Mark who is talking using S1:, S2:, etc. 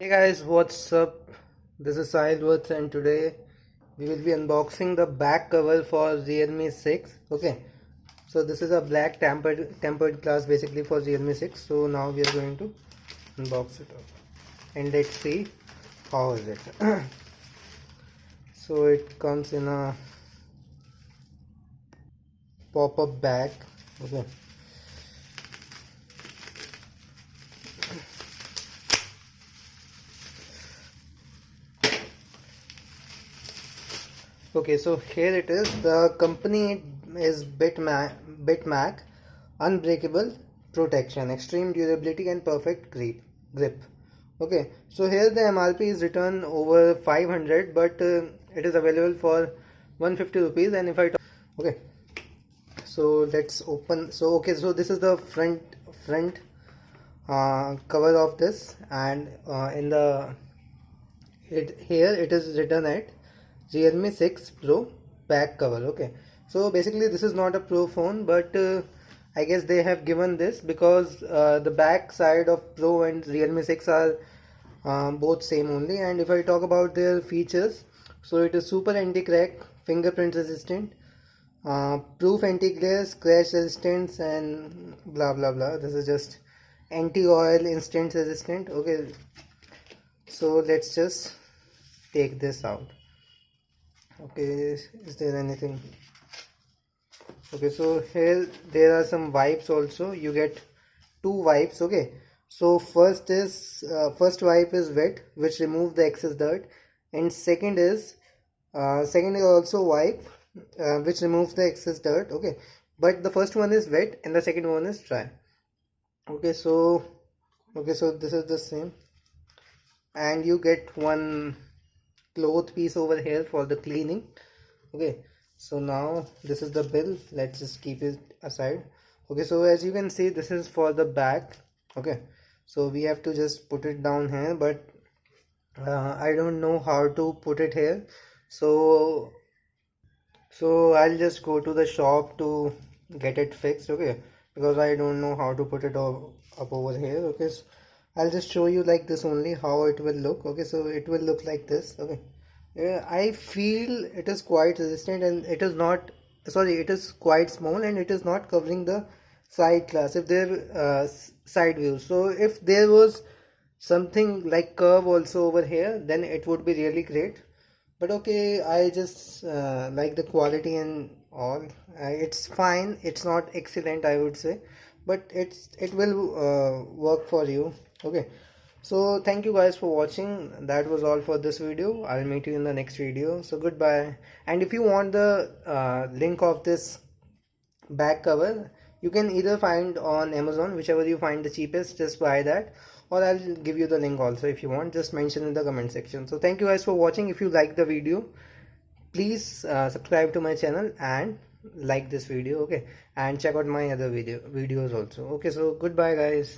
S1: Hey guys, what's up? This is sahilvatsy and today we will be unboxing the back cover for Realme 6. Okay, so this is a black tempered glass basically for Realme 6. So now we are going to unbox it and let's see how is it. So it comes in a pop-up bag. Okay. Okay, so here it is. The company is Bitmak Unbreakable Protection, Extreme Durability and Perfect Grip. Okay, so here the MRP is written over 500, but it is available for 150 rupees. And if I talk, okay, so let's open. So okay, so this is the front cover of this, and in the here it is written at Realme 6 Pro back cover. Okay, so basically this is not a Pro phone, but I guess they have given this because the back side of Pro and Realme 6 are both same only. And if I talk about their features, so it is super anti-crack, fingerprint resistant, proof anti-glare, scratch resistance, and blah blah blah. This is just anti-oil, instant resistant. Okay, so let's just take this out. Okay, is there anything? Okay, so here there are some wipes also. You get two wipes. Okay, so first wipe is wet, which remove the excess dirt, and second is also wipe, which removes the excess dirt. Okay, but the first one is wet and the second one is dry. Okay, so this is the same, and you get one cloth piece over here for the cleaning. Okay, so now this is the bill. Let's just keep it aside. Okay, so as you can see, this is for the back. Okay, so we have to just put it down here, but I don't know how to put it here, so I'll just go to the shop to get it fixed. Okay, because I don't know how to put it up over here. Okay, so I'll just show you like this only how it will look. Okay, so it will look like this. Okay, yeah, I feel it is quite resistant, and it is not, sorry, it is quite small, and it is not covering the side glass if there side view. So if there was something like curve also over here, then it would be really great. But okay, I just like the quality and all. It's fine, it's not excellent I would say, but it will work for you. Okay, so thank you guys for watching. That was all for this video. I'll meet you in the next video. So goodbye. And if you want the link of this back cover, you can either find on Amazon, whichever you find the cheapest, just buy that, or I'll give you the link also. If you want, just mention in the comment section. So thank you guys for watching. If you like the video, please subscribe to my channel and like this video. Okay, and check out my other videos also. Okay, so goodbye guys.